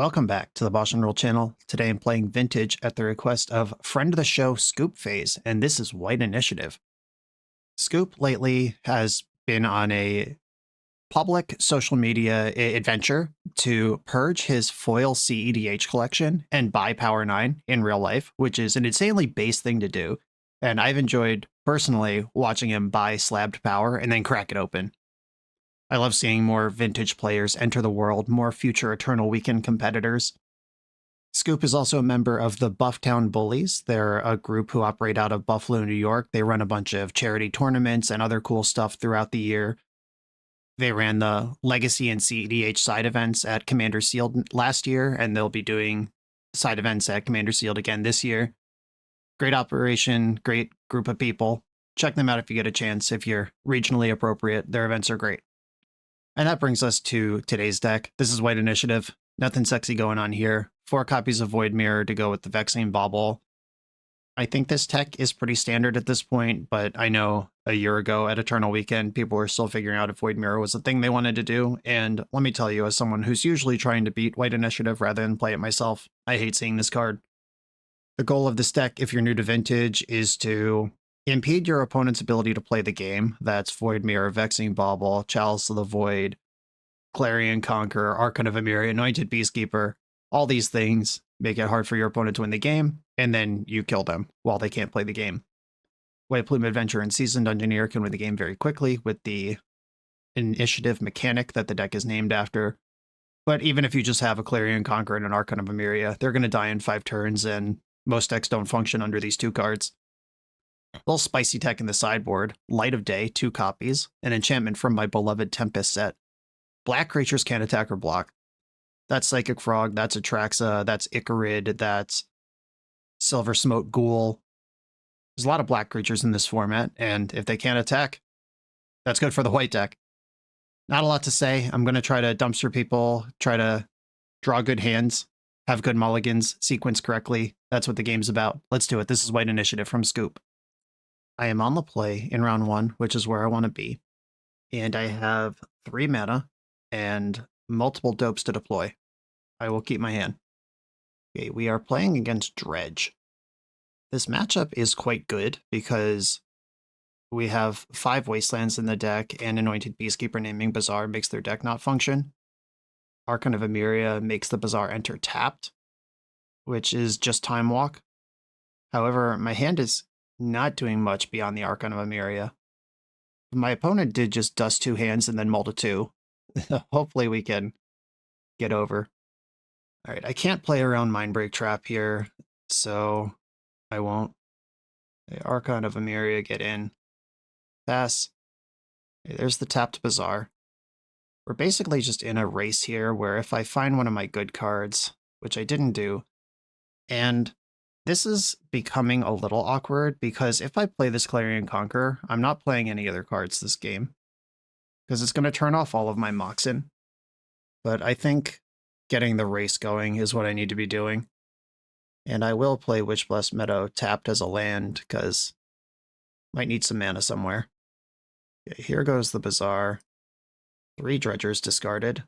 Welcome back to the BoshNRoll channel. Today I'm playing Vintage at the request of friend of the show ScoopPhase, and this is White Initiative. Scoop lately has been on a public social media adventure to purge his foil CEDH collection and buy Power 9 in real life, which is an insanely base thing to do. And I've enjoyed personally watching him buy slabbed power and then crack it open. I love seeing more vintage players enter the world, more future Eternal Weekend competitors. Scoop is also a member of the Bufftown Bullies. They're a group who operate out of Buffalo, New York. They run a bunch of charity tournaments and other cool stuff throughout the year. They ran the Legacy and CEDH side events at Commander Sealed last year, and they'll be doing side events at Commander Sealed again this year. Great operation, great group of people. Check them out if you get a chance. If you're regionally appropriate, their events are great. And that brings us to today's deck. This is White Initiative. Nothing sexy going on here. 4 copies of Void Mirror to go with the Vexing Bauble. I think this tech is pretty standard at this point, but I know a year ago at Eternal Weekend, people were still figuring out if Void Mirror was a thing they wanted to do. And let me tell you, as someone who's usually trying to beat White Initiative rather than play it myself, I hate seeing this card. The goal of this deck, if you're new to Vintage, is to impede your opponent's ability to play the game. That's Void Mirror, Vexing Bauble, Chalice of the Void, Clarion Conqueror, Archon of Emir, Anointed Peacekeeper. All these things make it hard for your opponent to win the game, and then you kill them while they can't play the game. White Plume Adventurer and Seasoned Engineer can win the game very quickly with the initiative mechanic that the deck is named after. But even if you just have a Clarion Conqueror and an Archon of Emir, they're going to die in 5 turns, and most decks don't function under these 2 cards. A little spicy tech in the sideboard. Light of Day, 2 copies. An enchantment from my beloved Tempest set. Black creatures can't attack or block. That's Psychic Frog, that's Atraxa, that's Icarid, that's Silver Smoke Ghoul. There's a lot of black creatures in this format, and if they can't attack, that's good for the white deck. Not a lot to say. I'm going to try to dumpster people, try to draw good hands, have good mulligans, sequence correctly. That's what the game's about. Let's do it. This is White Initiative from Scoop. I am on the play in round 1, which is where I want to be. And I have 3 mana and multiple dopes to deploy. I will keep my hand. Okay, we are playing against Dredge. This matchup is quite good because we have 5 Wastelands in the deck, and Anointed Peacekeeper naming Bazaar makes their deck not function. Archon of Emir makes the Bazaar enter tapped, which is just Time Walk. However, my hand is not doing much beyond the Archon of Emir. My opponent did just dust 2 hands and then mull to 2. Hopefully we can get over. All right, I can't play around Mindbreak Trap here, so I won't. The Archon of Emir get in. Pass. Okay, there's the tapped Bazaar. We're basically just in a race here where if I find one of my good cards, which I didn't do, and this is becoming a little awkward because if I play this Clarion Conqueror, I'm not playing any other cards this game because it's going to turn off all of my Moxen. But I think getting the race going is what I need to be doing. And I will play Witchblessed Meadow tapped as a land because might need some mana somewhere. Okay, here goes the Bazaar. 3 Dredgers discarded.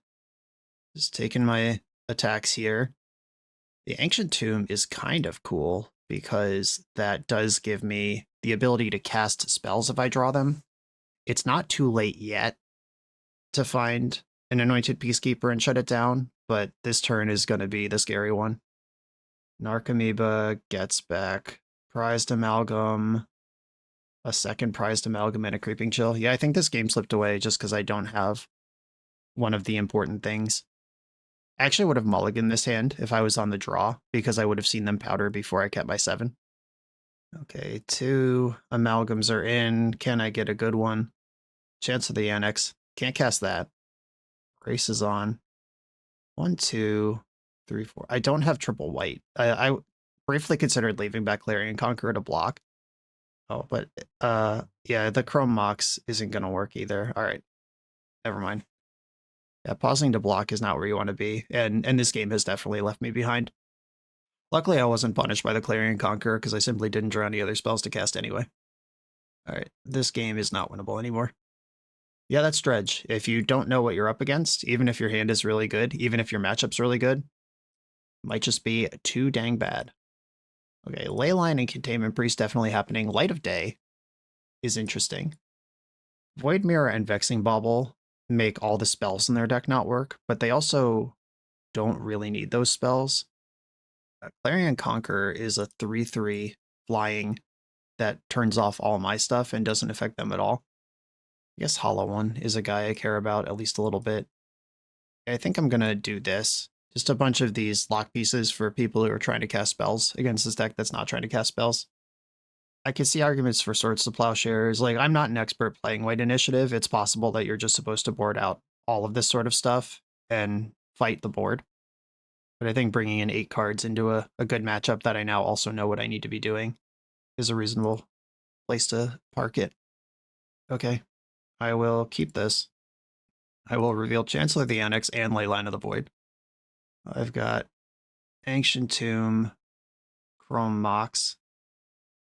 Just taking my attacks here. The Ancient Tomb is kind of cool because that does give me the ability to cast spells if I draw them. It's not too late yet to find an Anointed Peacekeeper and shut it down, but this turn is going to be the scary one. Narcomoeba gets back Prized Amalgam, a second Prized Amalgam, and a Creeping Chill. Yeah, I think this game slipped away just because I don't have one of the important things. I actually would have mulliganed this hand if I was on the draw, because I would have seen them powder before I kept my 7. Okay, 2 Amalgams are in. Can I get a good one? Chance of the Annex. Can't cast that. Race is on. 1, 2, 3, 4. I don't have triple white. I briefly considered leaving back Clarion Conqueror to block. Oh, but yeah, the Chrome Mox isn't going to work either. All right, never mind. Yeah, pausing to block is not where you want to be, and this game has definitely left me behind. Luckily, I wasn't punished by the Clarion Conqueror because I simply didn't draw any other spells to cast anyway. All right, this game is not winnable anymore. Yeah, that's Dredge. If you don't know what you're up against, even if your hand is really good, even if your matchup's really good, Might just be too dang bad. Okay, Leyline and Containment Priest definitely happening. Light of Day is interesting. Void Mirror and Vexing Bauble make all the spells in their deck not work, but they also don't really need those spells. Clarion Conqueror is a 3/3 flying that turns off all my stuff and doesn't affect them at all. I guess Hollow One is a guy I care about at least a little bit. I think I'm gonna do this. Just a bunch of these lock pieces for people who are trying to cast spells against this deck that's not trying to cast spells. I can see arguments for Swords to Plowshares. Like, I'm not an expert playing White Initiative. It's possible that you're just supposed to board out all of this sort of stuff and fight the board. But I think bringing in 8 cards into a good matchup that I now also know what I need to be doing is a reasonable place to park it. Okay, I will keep this. I will reveal Chancellor of the Annex and Leyline of the Void. I've got Ancient Tomb, Chrome Mox.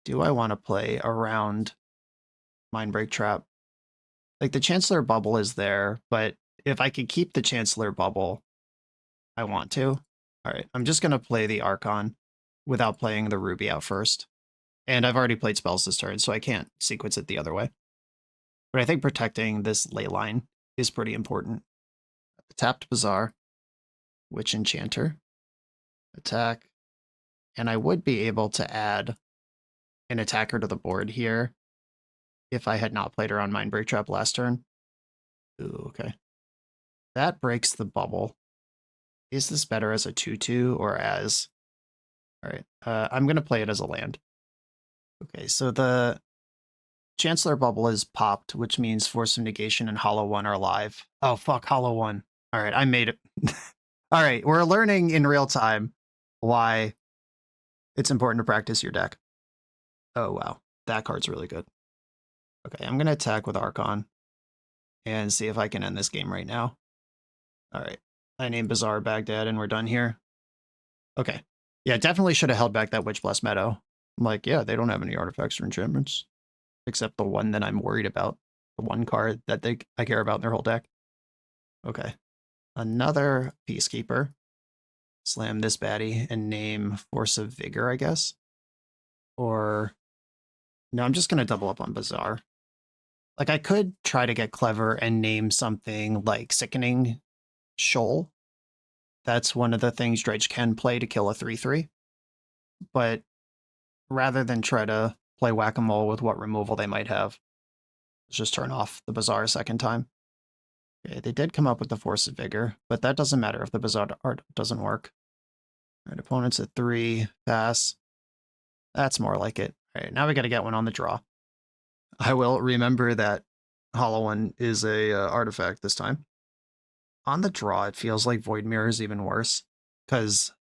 Do I want to play around Mindbreak Trap? Like, the Chancellor bubble is there, but if I could keep the Chancellor bubble, I want to. All right, I'm just going to play the Archon without playing the Ruby out first. And I've already played spells this turn, so I can't sequence it the other way. But I think protecting this Leyline is pretty important. Tapped Bazaar, Witch Enchanter, attack, and I would be able to add an attacker to the board here if I had not played around Mindbreak Trap last turn. Ooh, okay. That breaks the bubble. Is this better as a 2/2 or as... Alright, I'm going to play it as a land. Okay, so the Chancellor bubble is popped, which means Force of Negation and Hollow One are live. Oh, fuck, Hollow One. Alright, I made it. Alright, we're learning in real time why it's important to practice your deck. Oh, wow. That card's really good. Okay, I'm going to attack with Archon and see if I can end this game right now. Alright, I named Bazaar Baghdad and we're done here. Okay. Yeah, definitely should have held back that Witch Blast Meadow. I'm like, yeah, they don't have any artifacts or enchantments. Except the one that I'm worried about. The one card that I care about in their whole deck. Okay. Another Peacekeeper. Slam this baddie and name Force of Vigor, I guess. Or... No, I'm just going to double up on Bazaar. Like, I could try to get clever and name something like Sickening Shoal. That's one of the things Dredge can play to kill a 3/3. But rather than try to play whack-a-mole with what removal they might have, let's just turn off the Bazaar a second time. Okay, they did come up with the Force of Vigor, but that doesn't matter if the Bazaar art doesn't work. All right, opponent's at 3, pass. That's more like it. All right, now we got to get one on the draw. I will remember that Hollow One is a artifact this time. On the draw, it feels like Void Mirror is even worse, because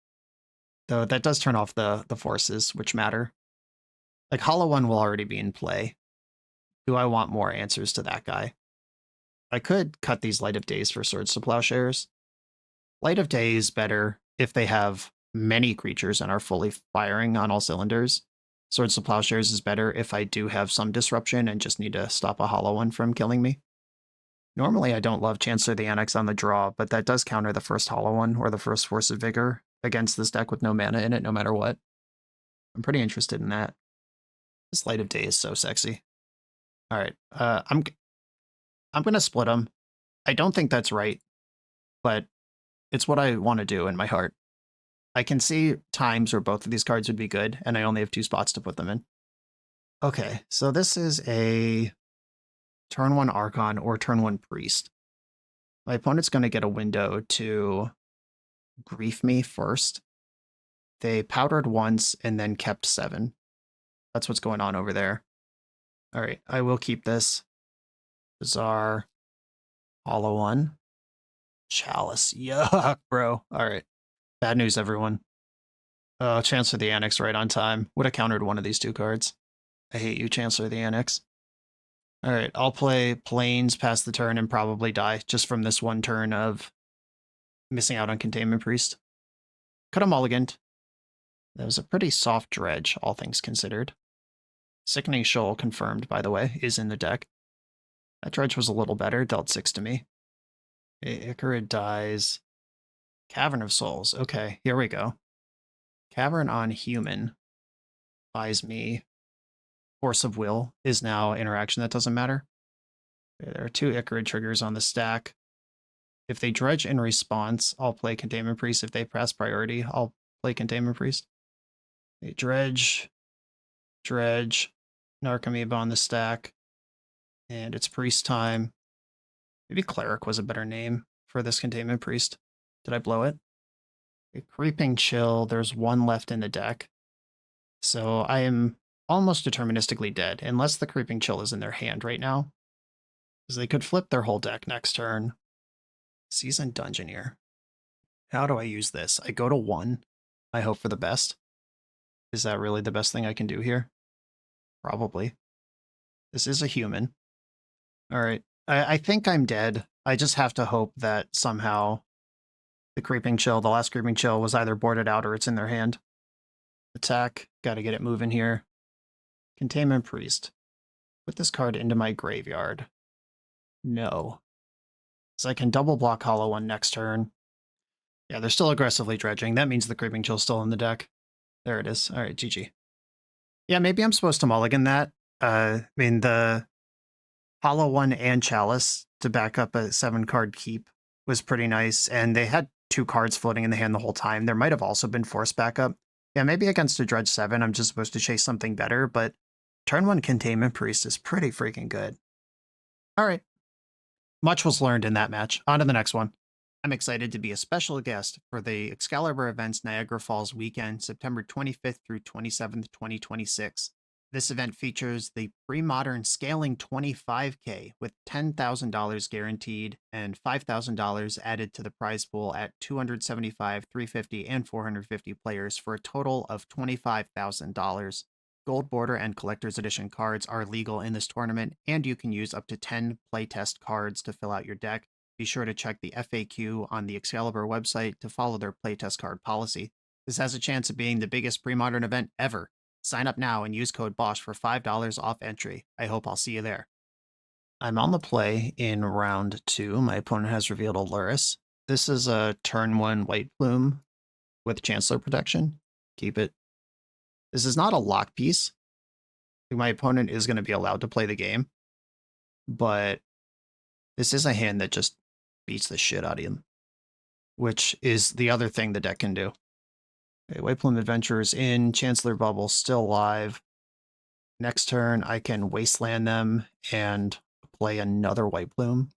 though that does turn off the forces, which matter. Like, Hollow One will already be in play. Do I want more answers to that guy? I could cut these Light of Days for Swords to Plowshares. Light of Day is better if they have many creatures and are fully firing on all cylinders. Swords to Plowshares is better if I do have some disruption and just need to stop a Hollow One from killing me. Normally I don't love Chancellor of the Annex on the draw, but that does counter the first Hollow One or the first Force of Vigor against this deck with no mana in it, no matter what. I'm pretty interested in that. This Light of Day is so sexy. All right, I'm gonna split them. I don't think that's right, but it's what I want to do in my heart. I can see times where both of these cards would be good, and I only have 2 spots to put them in. Okay, so this is a turn 1 Archon or turn 1 Priest. My opponent's going to get a window to grief me first. They powdered once and then kept 7. That's what's going on over there. All right, I will keep this. Bazaar. Hollow One. Chalice. Yuck, bro. All right. Bad news, everyone. Oh, Chancellor of the Annex right on time. Would have countered one of these 2 cards. I hate you, Chancellor of the Annex. All right, I'll play Plains past the turn and probably die just from this one turn of missing out on Containment Priest. Could have mulliganed. That was a pretty soft dredge, all things considered. Sickening Shoal, confirmed, by the way, is in the deck. That dredge was a little better, dealt 6 to me. Icarid dies. Cavern of Souls. Okay, here we go. Cavern on human buys me. Force of Will is now interaction that doesn't matter. Okay, there are 2 Icarid triggers on the stack. If they dredge in response, I'll play Containment Priest. If they press priority, I'll play Containment Priest. They dredge, Narcomoeba on the stack, and it's Priest time. Maybe Cleric was a better name for this Containment Priest. Did I blow it? A Creeping Chill, there's 1 left in the deck. So I am almost deterministically dead, unless the Creeping Chill is in their hand right now. Because they could flip their whole deck next turn. Seasoned Dungeoneer. How do I use this? I go to 1. I hope for the best. Is that really the best thing I can do here? Probably. This is a human. Alright. I think I'm dead. I just have to hope that somehow the Creeping Chill, the last Creeping Chill, was either boarded out or it's in their hand. Attack. Gotta get it moving here. Containment Priest. Put this card into my graveyard. No. So I can double block Hollow One next turn. Yeah, they're still aggressively dredging. That means the Creeping Chill's still in the deck. There it is. Alright, GG. Yeah, maybe I'm supposed to mulligan that. I mean, the Hollow One and Chalice to back up a 7-card keep was pretty nice, and they had 2 cards floating in the hand the whole time. There might have also been force backup. Yeah, maybe against a Dredge 7, I'm just supposed to chase something better, but turn 1 Containment Priest is pretty freaking good. Alright. Much was learned in that match. On to the next one. I'm excited to be a special guest for the Excalibur Events Niagara Falls weekend, September 25th through 27th, 2026. This event features the pre-modern scaling 25K with $10,000 guaranteed and $5,000 added to the prize pool at 275, 350, and 450 players for a total of $25,000. Gold Border and Collector's Edition cards are legal in this tournament, and you can use up to 10 playtest cards to fill out your deck. Be sure to check the FAQ on the Excalibur website to follow their playtest card policy. This has a chance of being the biggest pre-modern event ever. Sign up now and use code BOSH for $5 off entry. I hope I'll see you there. I'm on the play in round 2. My opponent has revealed a Luris. This is a turn 1 White Plume with Chancellor protection. Keep it. This is not a lock piece. My opponent is going to be allowed to play the game, but this is a hand that just beats the shit out of him, which is the other thing the deck can do. Okay, White Plume Adventurers in, Chancellor Bubble still live. Next turn, I can Wasteland them and play another White Plume.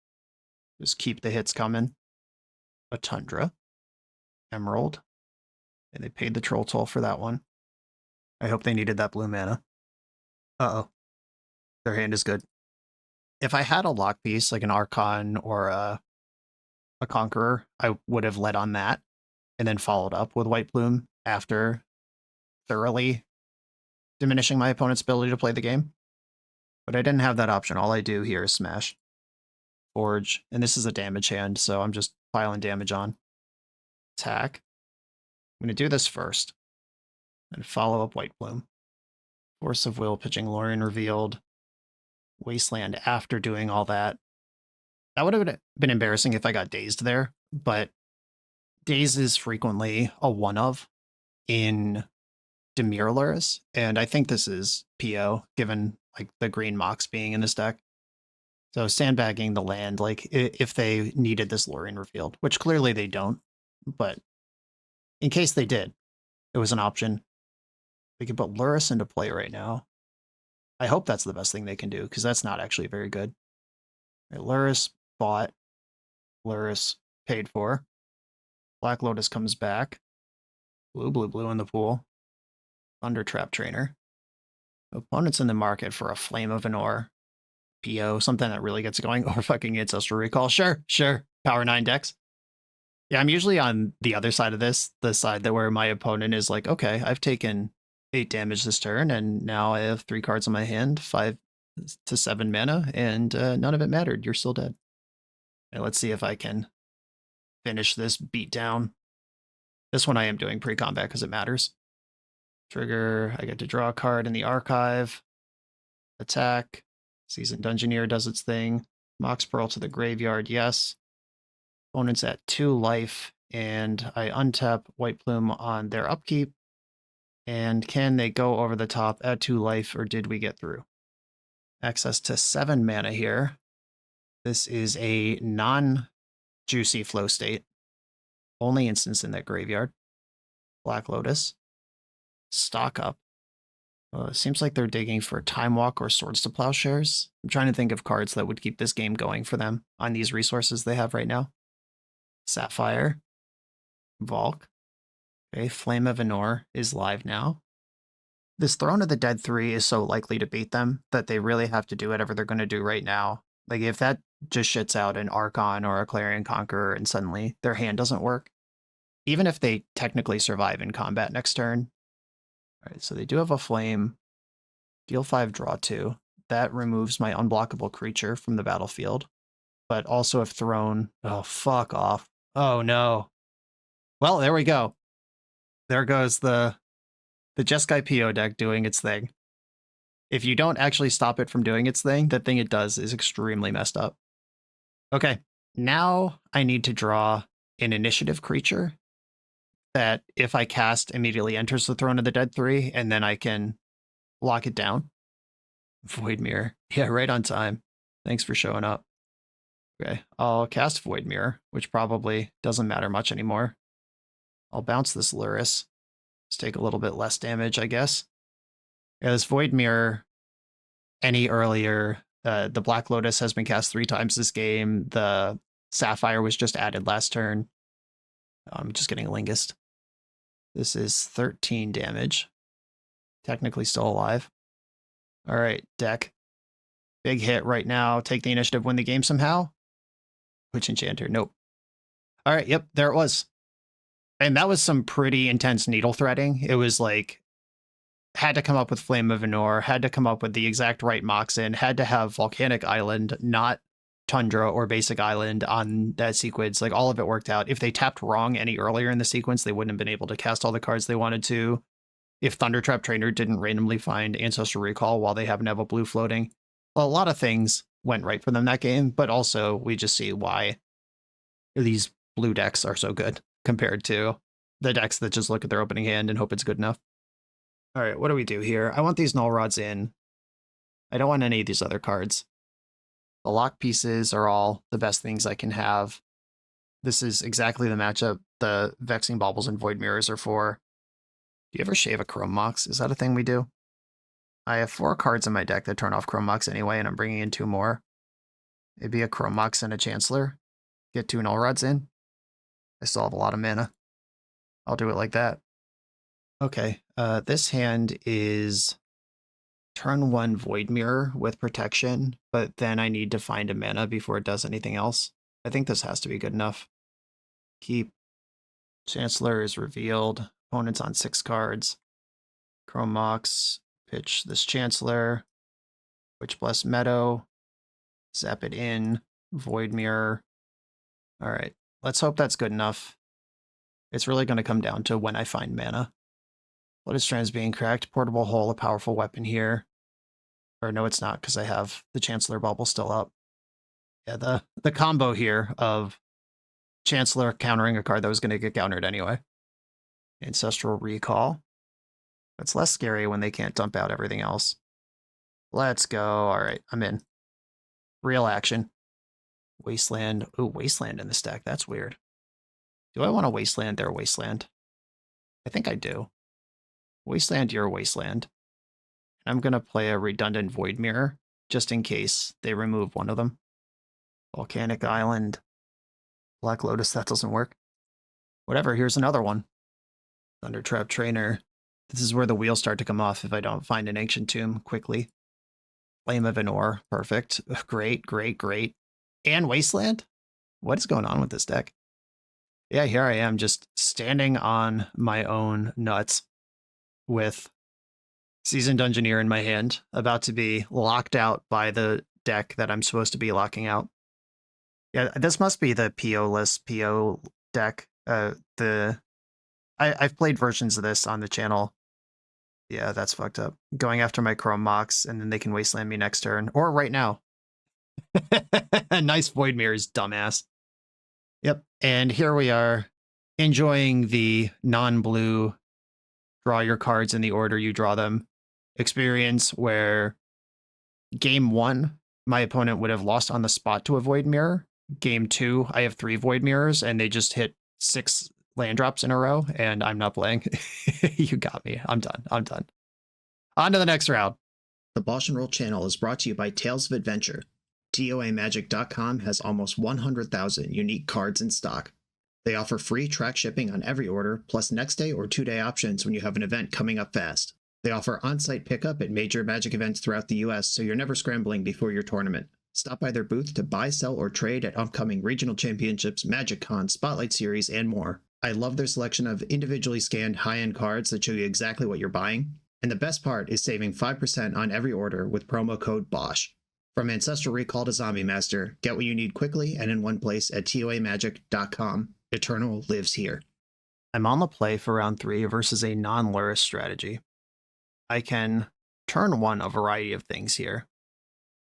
Just keep the hits coming. A Tundra. Emerald. And they paid the Troll Toll for that one. I hope they needed that blue mana. Uh-oh. Their hand is good. If I had a lock piece, like an Archon or a Conqueror, I would have led on that and then followed up with White Plume after thoroughly diminishing my opponent's ability to play the game. But I didn't have that option. All I do here is smash. Forge. And this is a damage hand, so I'm just piling damage on. Attack. I'm going to do this first. And follow up White Plume. Force of Will, pitching Lorien Revealed. Wasteland after doing all that. That would have been embarrassing if I got dazed there, but Daze is frequently a one-of in Dimir Luris, and I think this is PO, given like the green Mox being in this deck. So sandbagging the land, like if they needed this Lorien Revealed, which clearly they don't, but in case they did, it was an option. We could put Luris into play right now. I hope that's the best thing they can do, because that's not actually very good. Right, Luris bought. Luris paid for. Black Lotus comes back. Blue, blue, blue in the pool. Thunder Trap Trainer. Opponent's in the market for a Flame of Anor. PO, something that really gets going. Or fucking Ancestral Recall. Sure, sure. Power 9 decks. Yeah, I'm usually on the other side of this, the side that where my opponent is like, okay, I've taken 8 damage this turn, and now I have 3 cards in my hand, 5 to 7 mana, and none of it mattered. You're still dead. Okay, let's see if I can finish this beat down. This one I am doing pre-combat because it matters. Trigger, I get to draw a card in the archive. Attack. Seasoned Dungeoneer does its thing. Mox Pearl to the graveyard, yes. Opponent's at 2 life and I untap White Plume on their upkeep. And can they go over the top, add 2 life, or did we get through? Access to 7 mana here. This is a non-juicy flow state. Only instance in that graveyard. Black Lotus. Stock up. Seems like they're digging for Time Walk or Swords to Plowshares. I'm trying to think of cards that would keep this game going for them on these resources they have right now. Sapphire. Valk. Okay, Flame of Anor is live now. This Throne of the Dead 3 is so likely to beat them that they really have to do whatever they're going to do right now. Like, if that just shits out an Archon or a Clarion Conqueror and suddenly their hand doesn't work, even if they technically survive in combat next turn. All right, so they do have a Flame. Deal 5, draw 2. That removes my unblockable creature from the battlefield. But also if Throne... Oh, fuck off. Oh, no. Well, there we go. There goes the Jeskai PO deck doing its thing. If you don't actually stop it from doing its thing, the thing it does is extremely messed up. Okay, now I need to draw an initiative creature that if I cast immediately enters the Throne of the Dead 3, and then I can lock it down. Void Mirror. Yeah, right on time. Thanks for showing up. Okay, I'll cast Void Mirror, which probably doesn't matter much anymore. I'll bounce this Luris. Let's take a little bit less damage, I guess. Yeah, this Void Mirror, any earlier, the Black Lotus has been cast 3 times this game. The Sapphire was just added last turn. I'm just getting Lingust. This is 13 damage. Technically still alive. All right, deck. Big hit right now. Take the initiative, win the game somehow. Witch Enchanter, nope. All right, yep, there it was. And that was some pretty intense needle threading. It was like, had to come up with Flame of Anor, had to come up with the exact right Moxen, had to have Volcanic Island, not Tundra or Basic Island on that sequence. Like, all of it worked out. If they tapped wrong any earlier in the sequence, they wouldn't have been able to cast all the cards they wanted to. If Thundertrap Trainer didn't randomly find Ancestral Recall while they happen to have a blue floating. Well, a lot of things went right for them that game, but also we just see why these blue decks are so good compared to the decks that just look at their opening hand and hope it's good enough. All right, what do we do here? I want these Null Rods in. I don't want any of these other cards. The lock pieces are all the best things I can have. This is exactly the matchup the Vexing Baubles and Void Mirrors are for. Do you ever shave a Chrome Mox? Is that a thing we do? I have 4 cards in my deck that turn off Chrome Mox anyway, and I'm bringing in 2 more. It'd be a Chrome Mox and a Chancellor. Get 2 Null Rods in. I still have a lot of mana. I'll do it like that. Okay, this hand is turn 1 Void Mirror with protection, but then I need to find a mana before it does anything else. I think this has to be good enough. Keep. Chancellor is revealed. Opponent's on 6 cards. Chrome Mox. Pitch this Chancellor. Witch Bless Meadow. Zap it in. Void Mirror. Alright, let's hope that's good enough. It's really going to come down to when I find mana. Lotus Strand's being cracked. Portable Hole, a powerful weapon here. Or no, it's not, because I have the Chancellor bubble still up. Yeah, the combo here of Chancellor countering a card that was going to get countered anyway. Ancestral Recall. It's less scary when they can't dump out everything else. Let's go. All right, I'm in. Real action. Wasteland. Ooh, Wasteland in this deck. That's weird. Do I want to Wasteland their Wasteland? I think I do. Wasteland your Wasteland. I'm going to play a redundant Void Mirror, just in case they remove one of them. Volcanic Island. Black Lotus, that doesn't work. Whatever, here's another one. Thundertrap Trainer. This is where the wheels start to come off if I don't find an Ancient Tomb quickly. Flame of Anor, perfect. Great, great, great. And Wasteland? What is going on with this deck? Yeah, here I am, just standing on my own nuts with Seasoned Dungeoneer in my hand, about to be locked out by the deck that I'm supposed to be locking out. Yeah, this must be the PO-less PO deck. I've played versions of this on the channel. Yeah, that's fucked up. Going after my Chrome Mox, and then they can Wasteland me next turn. Or right now. Nice Void Mirrors, dumbass. Yep, and here we are. enjoying the non-blue draw your cards in the order you draw them experience, where game 1, my opponent would have lost on the spot to a Void Mirror. Game 2, I have 3 Void Mirrors, and they just hit 6 land drops in a row, and I'm not playing. You got me. I'm done. I'm done. On to the next round. The BoshNRoll channel is brought to you by Tales of Adventure. TOAMagic.com has almost 100,000 unique cards in stock. They offer free track shipping on every order, plus next day or 2-day options when you have an event coming up fast. They offer on-site pickup at major Magic events throughout the US, so you're never scrambling before your tournament. Stop by their booth to buy, sell, or trade at upcoming regional championships, Magic Con, Spotlight Series, and more. I love their selection of individually scanned high-end cards that show you exactly what you're buying. And the best part is saving 5% on every order with promo code BOSH. From Ancestral Recall to Zombie Master, get what you need quickly and in one place at TOAMagic.com. Eternal lives here. I'm on the play for round 3 versus a non-Lurrus strategy. I can turn 1 a variety of things here.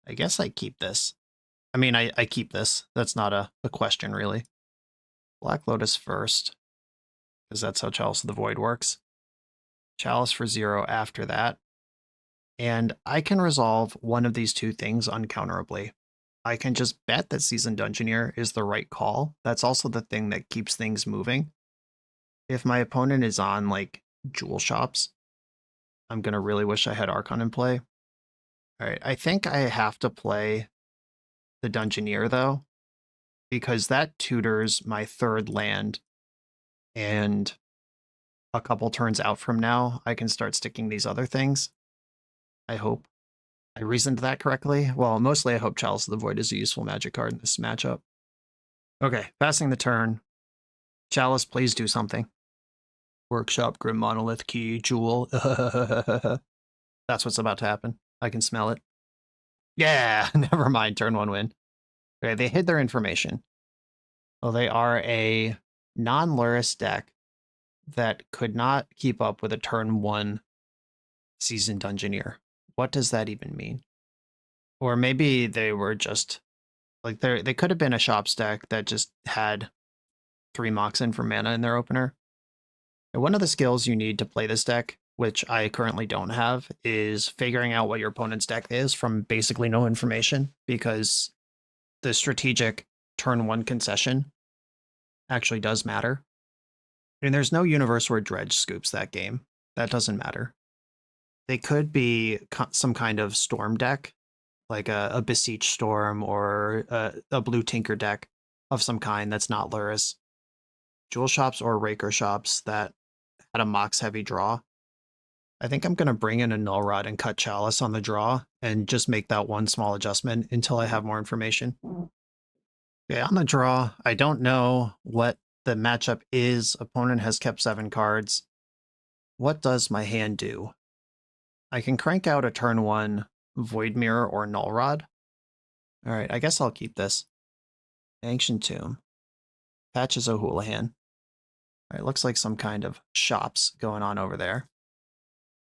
I guess I keep this. I mean, I keep this. That's not a question, really. Black Lotus first, because that's how Chalice of the Void works. Chalice for 0 after that. And I can resolve one of these two things uncounterably. I can just bet that Seasoned Dungeoneer is the right call. That's also the thing that keeps things moving. If my opponent is on, like, Jewel Shops, I'm going to really wish I had Archon in play. All right, I think I have to play the Dungeoneer, though, because that tutors my 3rd land, and a couple turns out from now, I can start sticking these other things. I hope I reasoned that correctly. Well, mostly I hope Chalice of the Void is a useful Magic card in this matchup. Okay, passing the turn. Chalice, please do something. Workshop, Grim Monolith, Key, Jewel. That's what's about to happen. I can smell it. Yeah, never mind. Turn 1 win. Okay, they hid their information. Well, they are a non-Lurrus deck that could not keep up with a turn 1 Seasoned Dungeoneer. What does that even mean? Or maybe they were just, like, they could have been a Shops deck that just had 3 Moxen for mana in their opener. And one of the skills you need to play this deck, which I currently don't have, is figuring out what your opponent's deck is from basically no information, because the strategic turn 1 concession actually does matter. And there's no universe where Dredge scoops that game. That doesn't matter. They could be some kind of Storm deck, like a Beseech Storm or a Blue Tinker deck of some kind that's not Lurrus. Jewel Shops or Raker Shops that had a Mox heavy draw. I think I'm going to bring in a Null Rod and cut Chalice on the draw and just make that one small adjustment until I have more information. Okay, on the draw, I don't know what the matchup is. Opponent has kept 7 cards. What does my hand do? I can crank out a turn 1 Void Mirror or Null Rod. All right, I guess I'll keep this. Ancient Tomb. Patches O'Houlihan. All right, looks like some kind of shops going on over there.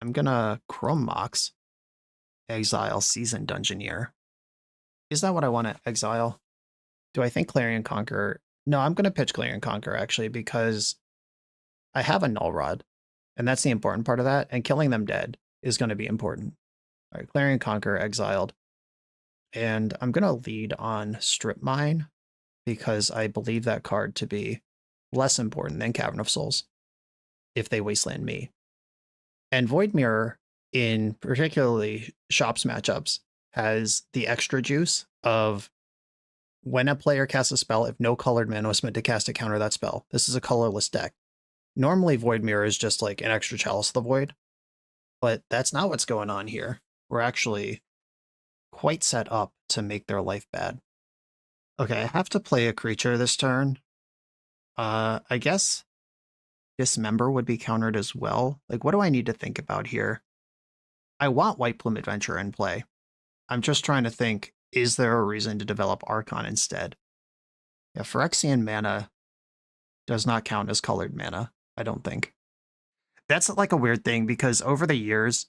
I'm gonna Chrome Mox. Exile Seasoned Dungeoneer. Is that what I want to exile? Do I think Clarion Conqueror? No, I'm gonna pitch Clarion Conqueror, actually, because I have a Null Rod, and that's the important part of that, and killing them dead is going to be important. All right, Clarion Conqueror exiled. And I'm going to lead on Strip Mine because I believe that card to be less important than Cavern of Souls if they wasteland me. And Void Mirror, in particularly Shops matchups, has the extra juice of when a player casts a spell, if no colored mana was meant to cast to counter that spell. This is a colorless deck. Normally, Void Mirror is just like an extra Chalice of the Void. But that's not what's going on here. We're actually quite set up to make their life bad. Okay, I have to play a creature this turn. I guess Dismember would be countered as well. Like, what do I need to think about here? I want White Plume Adventure in play. I'm just trying to think, is there a reason to develop Archon instead? Yeah, Phyrexian mana does not count as colored mana, I don't think. That's like a weird thing because over the years,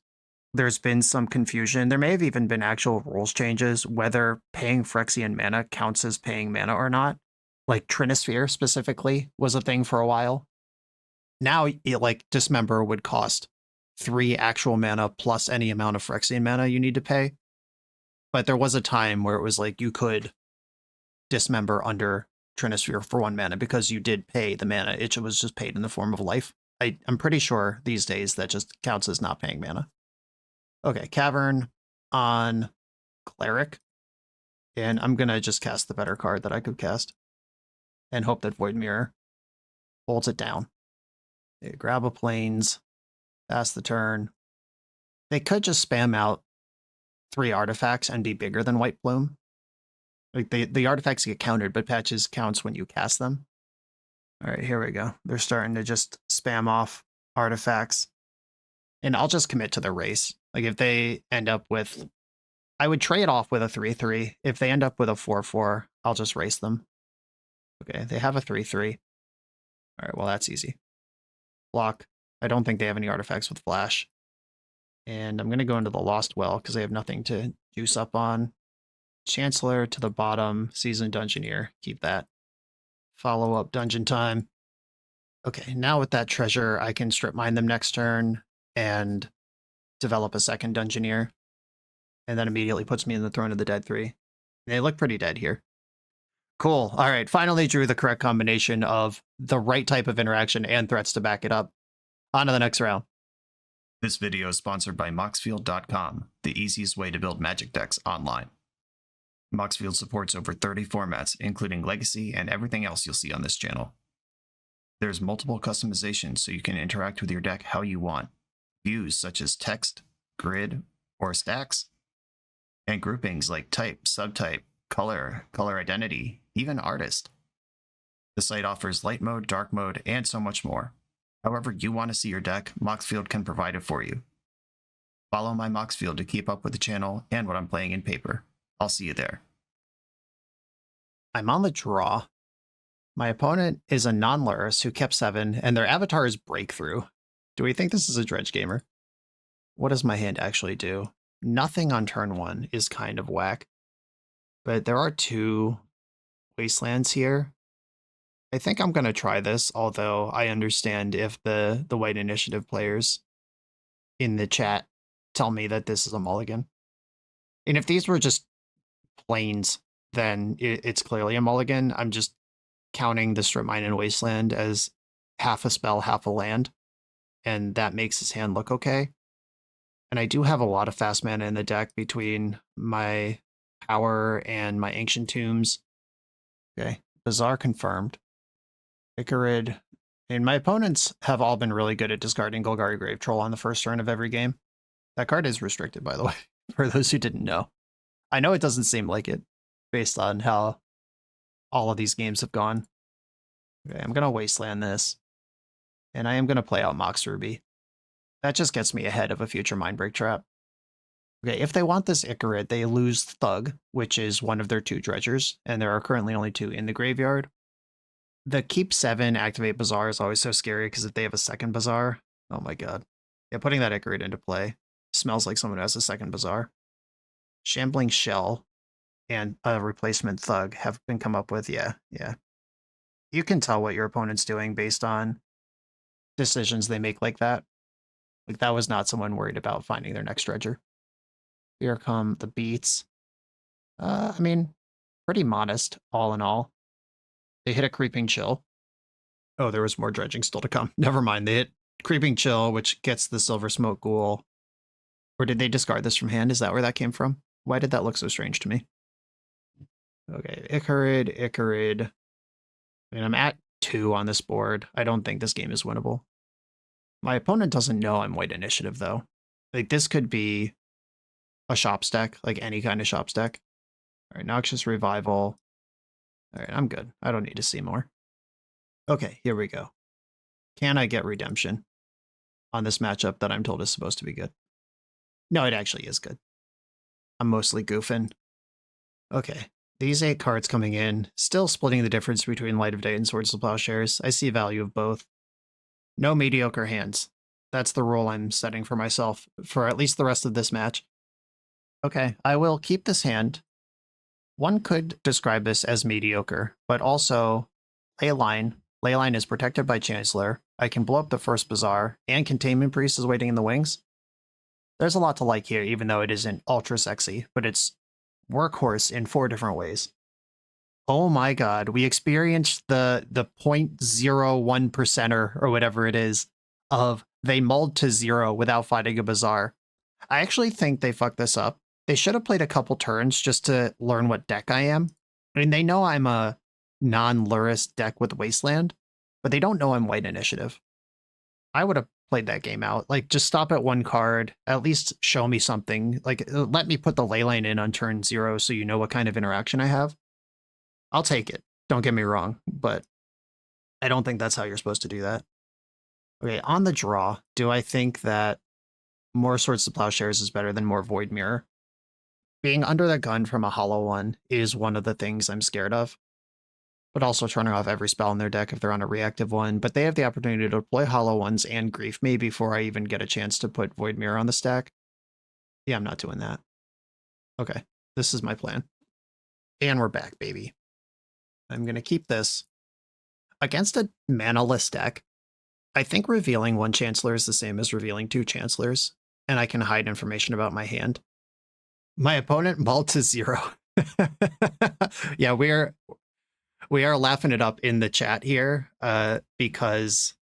there's been some confusion. There may have even been actual rules changes, whether paying Phyrexian mana counts as paying mana or not. like Trinisphere specifically was a thing for a while. Now, like Dismember would cost 3 actual mana plus any amount of Phyrexian mana you need to pay. But there was a time where it was like you could Dismember under Trinisphere for 1 mana because you did pay the mana. It was just paid in the form of life. I'm pretty sure these days that just counts as not paying mana. Okay, Cavern on Cleric. And I'm going to just cast the better card that I could cast. And hope that Void Mirror holds it down. Okay, grab a Plains. Pass the turn. They could just spam out 3 artifacts and be bigger than White Plume. Like the artifacts get countered, but patches counts when you cast them. All right, here we go. They're starting to just spam off artifacts. And I'll just commit to the race. Like if they end up with... I would trade off with a 3/3. If they end up with a 4/4, I'll just race them. Okay, they have a 3/3. All right, well, that's easy. Block. I don't think they have any artifacts with flash. And I'm going to go into the Lost Well because they have nothing to juice up on. Chancellor to the bottom. Seasoned Dungeoneer. Keep that. Follow up Dungeon Time. Okay, now with that treasure, I can strip mine them next turn and develop a second Dungeoneer. And then immediately puts me in the Throne of the Dead 3. They look pretty dead here. Cool. All right, finally drew the correct combination of the right type of interaction and threats to back it up. On to the next round. This video is sponsored by Moxfield.com, the easiest way to build Magic decks online. Moxfield supports over 30 formats, including Legacy and everything else you'll see on this channel. There's multiple customizations so you can interact with your deck how you want. Views such as text, grid, or stacks, and groupings like type, subtype, color, color identity, even artist. The site offers light mode, dark mode, and so much more. However you want to see your deck, Moxfield can provide it for you. Follow my Moxfield to keep up with the channel and what I'm playing in paper. I'll see you there. I'm on the draw. My opponent is a non-Lurrus who kept 7, and their avatar is Breakthrough. Do we think this is a Dredge Gamer? What does my hand actually do? Nothing on turn 1 is kind of whack. But there are 2 Wastelands here. I think I'm going to try this, although I understand if the White Initiative players in the chat tell me that this is a mulligan. And if these were just plains, then it's clearly a mulligan. I'm just counting the Strip Mine and Wasteland as half a spell, half a land. And that makes his hand look okay. And I do have a lot of fast mana in the deck between my Power and my Ancient Tombs. Okay, Bazaar confirmed. Icarid. And my opponents have all been really good at discarding Golgari Grave Troll on the first turn of every game. That card is restricted, by the way, for those who didn't know. I know it doesn't seem like it, based on how all of these games have gone. Okay, I'm going to Wasteland this. And I am going to play out Mox Ruby. That just gets me ahead of a future Mindbreak trap. Okay, if they want this Icarid, they lose Thug, which is one of their 2 dredgers, and there are currently only 2 in the graveyard. The keep 7 activate Bazaar is always so scary because if they have a second Bazaar, oh my god. Yeah, putting that Icarid into play smells like someone who has a second Bazaar. Shambling Shell and a replacement Thug have been come up with, yeah. You can tell what your opponent's doing based on decisions they make like that. Like that was not someone worried about finding their next dredger. Here come the beats. I mean, pretty modest, all in all. They hit a Creeping Chill. Oh, there was more dredging still to come. Never mind, they hit Creeping Chill, which gets the Silver Smoke Ghoul. Or did they discard this from hand? Is that where that came from? Why did that look so strange to me? Okay, Icarid. I mean, I'm at 2 on this board. I don't think this game is winnable. My opponent doesn't know I'm White Initiative, though. Like, this could be a shop stack, like any kind of shop stack. All right, Noxious Revival. All right, I'm good. I don't need to see more. Okay, here we go. Can I get redemption on this matchup that I'm told is supposed to be good? No, it actually is good. I'm mostly goofing. Okay, these 8 cards coming in, still splitting the difference between Light of Day and Swords to Plowshares. I see value of both. No mediocre hands. That's the rule I'm setting for myself for at least the rest of this match. Okay, I will keep this hand. One could describe this as mediocre, but also Leyline. Leyline is protected by Chancellor. I can blow up the first Bazaar, and Containment Priest is waiting in the wings. There's a lot to like here, even though it isn't ultra sexy, but it's workhorse in 4 different ways. Oh my god, we experienced the 0.01%er or whatever it is of they mulled to 0 without fighting a Bazaar. I actually think they fucked this up. They should have played a couple turns just to learn what deck I am. I mean, they know I'm a non-Lurrus deck with Wasteland, but they don't know I'm White Initiative. I would have played that game out. Like, just stop at 1 card, at least show me something. Like, let me put the Leyline in on turn 0 so you know what kind of interaction I have. I'll take it. Don't get me wrong, but I don't think that's how you're supposed to do that. Okay, on the draw, do I think that more Swords to Plowshares is better than more Void Mirror? Being under the gun from a hollow one is one of the things I'm scared of. But also turning off every spell in their deck if they're on a reactive one. But they have the opportunity to deploy hollow ones and Grief me before I even get a chance to put Void Mirror on the stack. Yeah, I'm not doing that. Okay, this is my plan. And we're back, baby. I'm going to keep this. Against a mana-less deck, I think revealing 1 Chancellor is the same as revealing 2 Chancellors, and I can hide information about my hand. My opponent mulled to 0. Yeah, we are laughing it up in the chat here because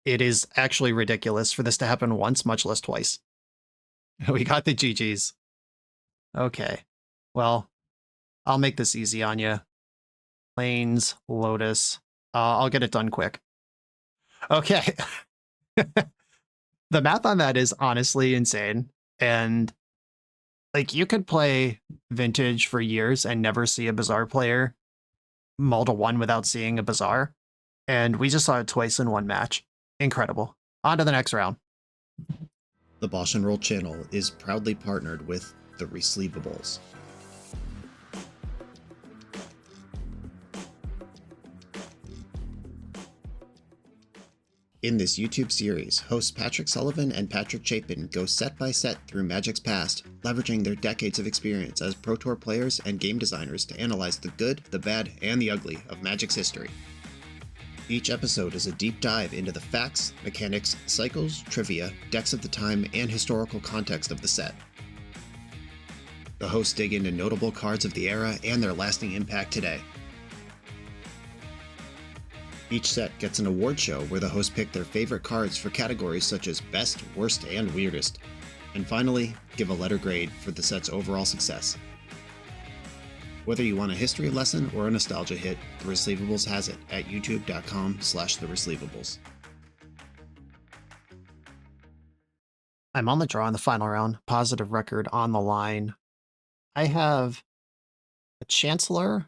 it is actually ridiculous for this to happen once, much less twice. We got the GGs. Okay, well, I'll make this easy on you. Plains, Lotus. I'll get it done quick. Okay. The math on that is honestly insane. And like, you could play Vintage for years and never see a Bazaar player mull to 1 without seeing a Bazaar. And we just saw it twice in 1 match. Incredible. On to the next round. The BoshNRoll channel is proudly partnered with the Resleevables. In this YouTube series, hosts Patrick Sullivan and Patrick Chapin go set by set through Magic's past, leveraging their decades of experience as Pro Tour players and game designers to analyze the good, the bad, and the ugly of Magic's history. Each episode is a deep dive into the facts, mechanics, cycles, trivia, decks of the time, and historical context of the set. The hosts dig into notable cards of the era and their lasting impact today. Each set gets an award show where the hosts pick their favorite cards for categories such as Best, Worst, and Weirdest. And finally, give a letter grade for the set's overall success. Whether you want a history lesson or a nostalgia hit, The Resleevables has it at youtube.com/theresleevables. I'm on the draw in the final round. Positive record on the line. I have a Chancellor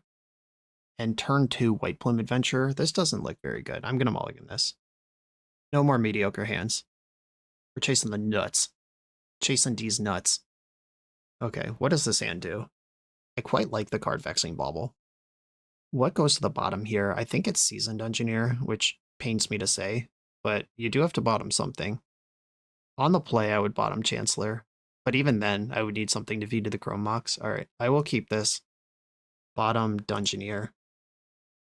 and turn 2 White Plume Adventure. This doesn't look very good. I'm going to mulligan this. No more mediocre hands. We're chasing the nuts. Chasing these nuts. Okay, what does this hand do? I quite like the card Vexing Bauble. What goes to the bottom here? I think it's Seasoned Engineer, which pains me to say, but you do have to bottom something. On the play, I would bottom Chancellor, but even then, I would need something to feed to the Chrome Mox. Alright, I will keep this. Bottom Dungeoneer.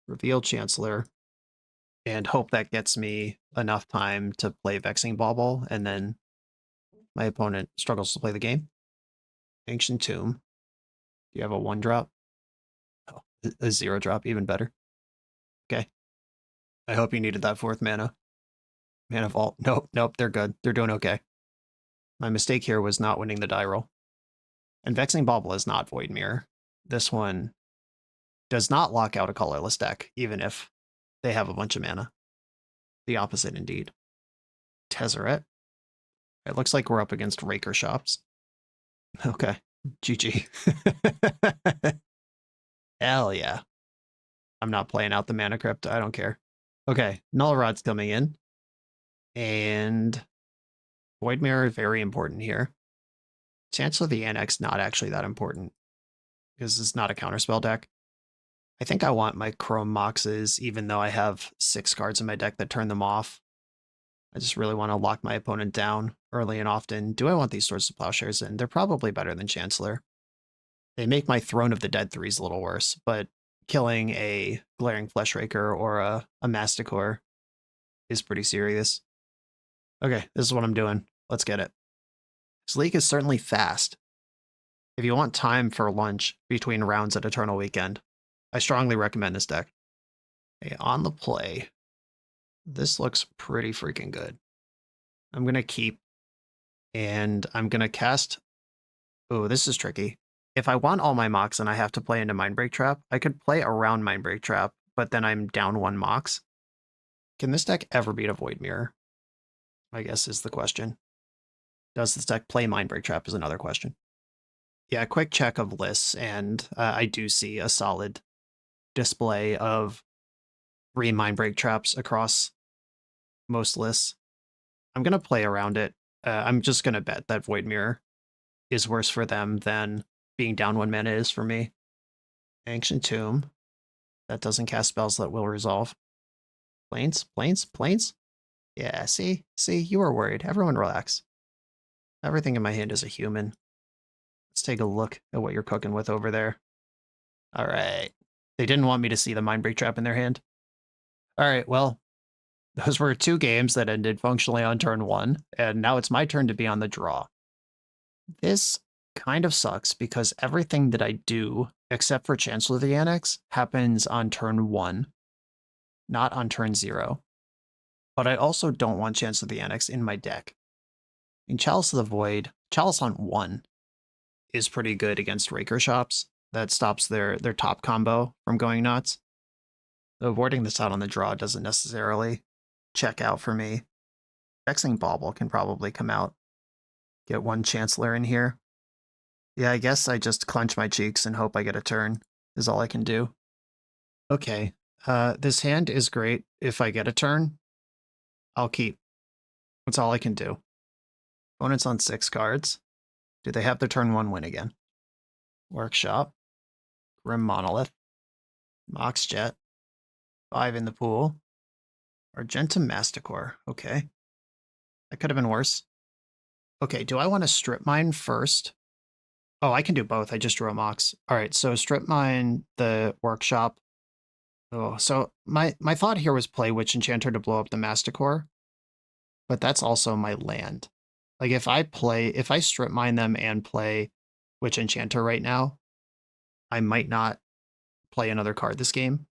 Reveal Chancellor, and hope that gets me enough time to play Vexing Bauble, and then my opponent struggles to play the game. Ancient Tomb. Do you have a 1-drop? Oh, a 0-drop, even better. Okay. I hope you needed that 4th mana. Mana Vault. Nope, they're good. They're doing okay. My mistake here was not winning the die roll. And Vexing Bauble is not Void Mirror. This one does not lock out a colorless deck, even if they have a bunch of mana. The opposite, indeed. Tezzeret. It looks like we're up against Raker Shops. Okay. GG. Hell yeah. I'm not playing out the Mana Crypt. I don't care. Okay. Null Rod's coming in. And Void Mirror, very important here. Chancellor of the Annex, not actually that important, because it's not a counterspell deck. I think I want my Chrome Moxes, even though I have 6 cards in my deck that turn them off. I just really want to lock my opponent down early and often. Do I want these Swords to Plowshares in? They're probably better than Chancellor. They make my Throne of the Dead 3s a little worse, but killing a Glaring Fleshraker or a Masticore is pretty serious. Okay, this is what I'm doing. Let's get it. Sleek is certainly fast. If you want time for lunch between rounds at Eternal Weekend, I strongly recommend this deck. Okay, on the play, this looks pretty freaking good. I'm going to keep, and I'm going to cast... Oh, this is tricky. If I want all my Mox and I have to play into Mindbreak Trap, I could play around Mindbreak Trap, but then I'm down 1 Mox. Can this deck ever beat a Void Mirror? I guess is the question. Does this deck play Mindbreak Trap is another question. Yeah, quick check of lists, and I do see a solid display of 3 Mindbreak Traps across most lists. I'm going to play around it. I'm just going to bet that Void Mirror is worse for them than being down 1 mana is for me. Ancient Tomb. That doesn't cast spells that will resolve. Plains? Yeah, see, you were worried. Everyone relax. Everything in my hand is a human. Let's take a look at what you're cooking with over there. All right. They didn't want me to see the Mindbreak Trap in their hand. All right, well, those were 2 games that ended functionally on turn 1, and now it's my turn to be on the draw. This kind of sucks because everything that I do, except for Chancellor of the Annex, happens on turn 1, not on turn 0. But I also don't want Chancellor of the Annex in my deck. In Chalice of the Void, Chalice on 1 is pretty good against Raker Shops. That stops their top combo from going nuts. So avoiding this out on the draw doesn't necessarily check out for me. Vexing Bauble can probably come out. Get 1 Chancellor in here. Yeah, I guess I just clench my cheeks and hope I get a turn, is all I can do. Okay, this hand is great. If I get a turn, I'll keep. That's all I can do. Opponent's on 6 cards. Do they have their turn 1 win again? Workshop. Grim Monolith. Mox Jet. 5 in the pool. Argentum Masticore. Okay. That could have been worse. Okay, do I want to strip mine first? Oh, I can do both. I just drew a Mox. All right, so strip mine the Workshop. Oh, so my thought here was play Witch Enchanter to blow up the Masticore, but that's also my land. Like if I strip mine them and play Witch Enchanter right now, I might not play another card this game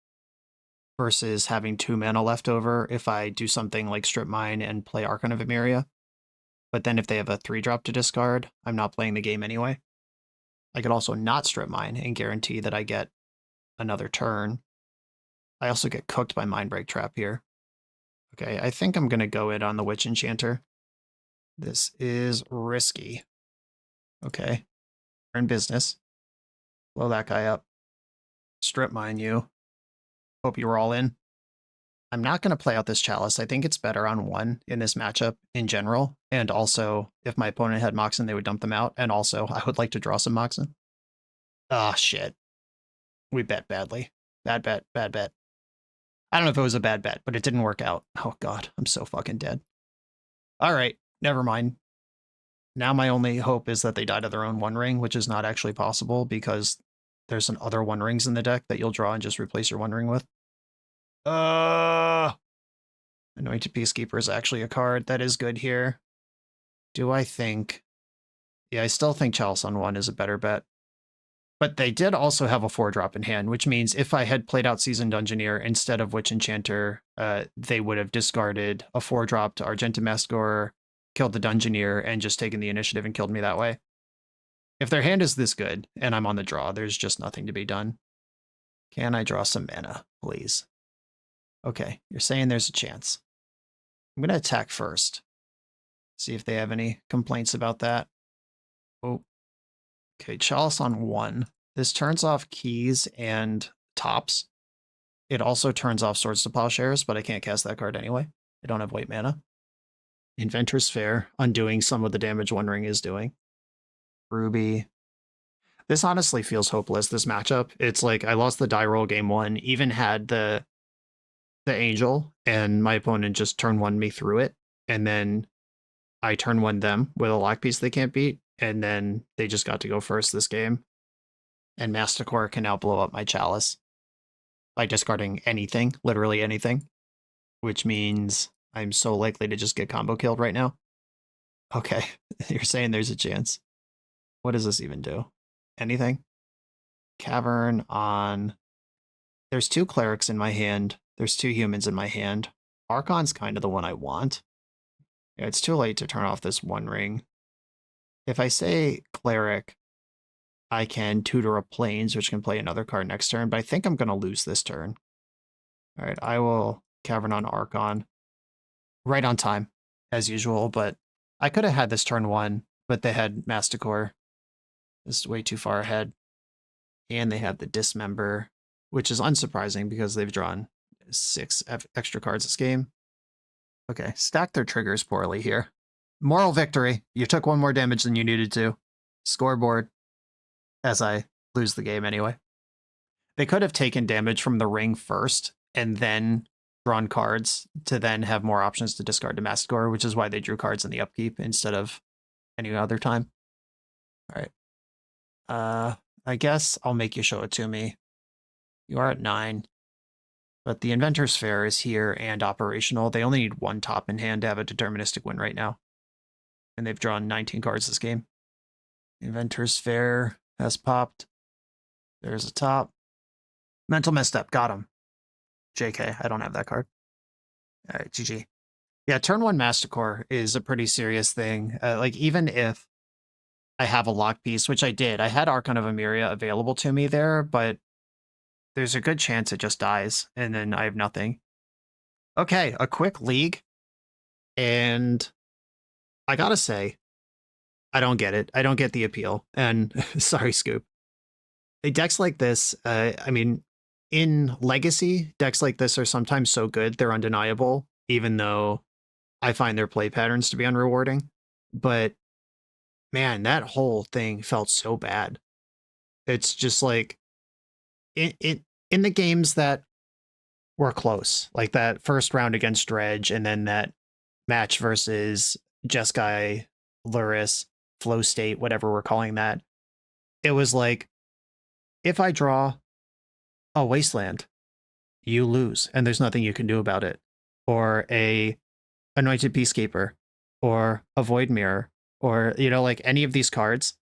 versus having 2 mana left over if I do something like strip mine and play Archon of Emeria. But then if they have a 3-drop to discard, I'm not playing the game anyway. I could also not strip mine and guarantee that I get another turn. I also get cooked by Mindbreak Trap here. Okay, I think I'm going to go in on the Witch Enchanter. This is risky. Okay. We're in business. Blow that guy up. Strip mine you. Hope you were all in. I'm not going to play out this Chalice. I think it's better on 1 in this matchup in general. And also, if my opponent had Moxen, they would dump them out. And also, I would like to draw some Moxen. Ah, shit. We bet badly. Bad bet. I don't know if it was a bad bet, but it didn't work out. Oh, God. I'm so fucking dead. All right. Never mind. Now my only hope is that they die to their own 1 ring, which is not actually possible because there's some other 1 rings in the deck that you'll draw and just replace your 1 ring with. Anointed Peacekeeper is actually a card that is good here. Do I think... Yeah, I still think Chalice on 1 is a better bet. But they did also have a 4-drop in hand, which means if I had played out Seasoned Dungeoneer instead of Witch Enchanter, they would have discarded a 4-drop to Argentum Masticore, killed the Dungeoneer, and just taken the initiative and killed me that way. If their hand is this good, and I'm on the draw, there's just nothing to be done. Can I draw some mana, please? Okay, you're saying there's a chance. I'm going to attack first. See if they have any complaints about that. Oh. Okay, Chalice on 1. This turns off keys and tops. It also turns off Swords to Plowshares, but I can't cast that card anyway. I don't have white mana. Inventor's Fair, undoing some of the damage 1 ring is doing. Ruby. This honestly feels hopeless, this matchup. It's like I lost the die roll game 1, even had the Angel, and my opponent just turn 1 me through it, and then I turn 1 them with a lock piece they can't beat, and then they just got to go first this game. And Masticore can now blow up my Chalice by discarding anything, literally anything, which means I'm so likely to just get combo killed right now. Okay, you're saying there's a chance. What does this even do? Anything? Cavern on... There's 2 clerics in my hand. There's 2 humans in my hand. Archon's kind of the one I want. Yeah, it's too late to turn off this 1 ring. If I say cleric, I can tutor a planes, which can play another card next turn, but I think I'm going to lose this turn. All right, I will Cavern on Archon. Right on time, as usual, but I could have had this turn 1, but they had Masticore. This is way too far ahead. And they have the Dismember, which is unsurprising because they've drawn 6 extra cards this game. Okay, stack their triggers poorly here. Moral victory. You took 1 more damage than you needed to. Scoreboard. As I lose the game anyway. They could have taken damage from the ring first and then drawn cards to then have more options to discard to Masticore, which is why they drew cards in the upkeep instead of any other time. All right. I guess I'll make you show it to me. You are at 9. But the Inventor's Fair is here and operational. They only need 1 top in hand to have a deterministic win right now. And they've drawn 19 cards this game. Inventor's Fair has popped. There's a top. Mental misstep. Got him. JK. I don't have that card. All right, GG. Yeah, turn 1 Masticore is a pretty serious thing. Like, even if I have a lock piece, which I did. I had Archon of Emeria available to me there, but there's a good chance it just dies, and then I have nothing. Okay, a quick league, and I gotta say, I don't get it. I don't get the appeal, and sorry, Scoop. Decks like this, I mean, in Legacy, decks like this are sometimes so good, they're undeniable, even though I find their play patterns to be unrewarding. But man, that whole thing felt so bad. It's just like in the games that were close, like that first round against Dredge, and then that match versus Jeskai, Luris, Flow State, whatever we're calling that. It was like, if I draw a Wasteland, you lose, and there's nothing you can do about it. Or a Anointed Peacekeeper, or a Void Mirror, or, you know, like any of these cards,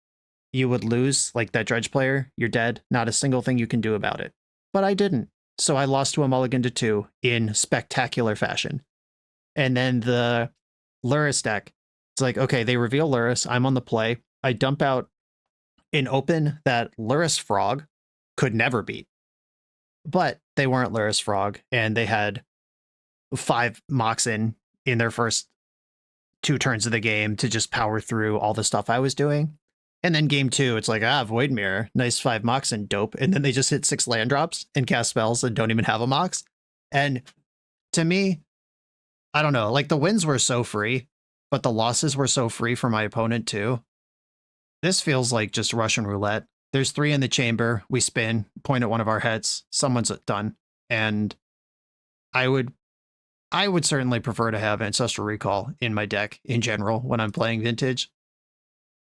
you would lose, like that Dredge player, you're dead, not a single thing you can do about it. But I didn't, so I lost to a mulligan to 2 in spectacular fashion. And then the Luris deck, it's like, okay, they reveal Luris, I'm on the play, I dump out an open that Luris Frog could never beat. But they weren't Luris Frog, and they had 5 Mox in their first 2 turns of the game to just power through all the stuff I was doing. And then game 2, it's like, Void Mirror, nice 5 Mox and dope. And then they just hit 6 land drops and cast spells and don't even have a Mox. And to me, I don't know, like the wins were so free, but the losses were so free for my opponent too. This feels like just Russian roulette. There's 3 in the chamber, we spin, point at one of our heads, someone's done. And I would certainly prefer to have Ancestral Recall in my deck in general when I'm playing Vintage.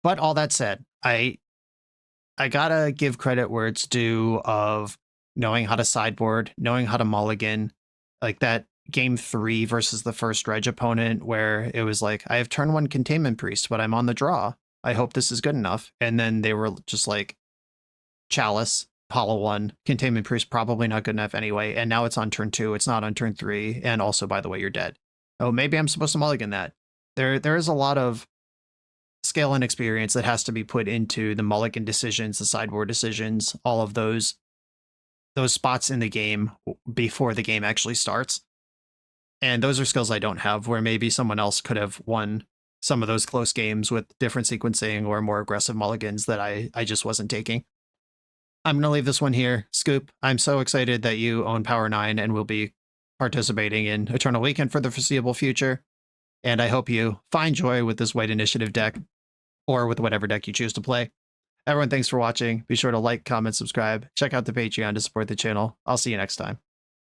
But all that said, I gotta give credit where it's due of knowing how to sideboard, knowing how to mulligan, like that game 3 versus the first Dredge opponent where it was like, I have turn 1 Containment Priest, but I'm on the draw. I hope this is good enough. And then they were just like, Chalice, Hollow 1, Containment Priest probably not good enough anyway, and now it's on turn 2, it's not on turn 3, and also, by the way, you're dead. Oh, maybe I'm supposed to mulligan that. There is a lot of skill and experience that has to be put into the mulligan decisions, the sideboard decisions, all of those spots in the game before the game actually starts. And those are skills I don't have, where maybe someone else could have won some of those close games with different sequencing or more aggressive mulligans that I just wasn't taking. I'm going to leave this one here. Scoop, I'm so excited that you own Power 9 and will be participating in Eternal Weekend for the foreseeable future. And I hope you find joy with this White Initiative deck, or with whatever deck you choose to play. Everyone, thanks for watching. Be sure to like, comment, subscribe. Check out the Patreon to support the channel. I'll see you next time.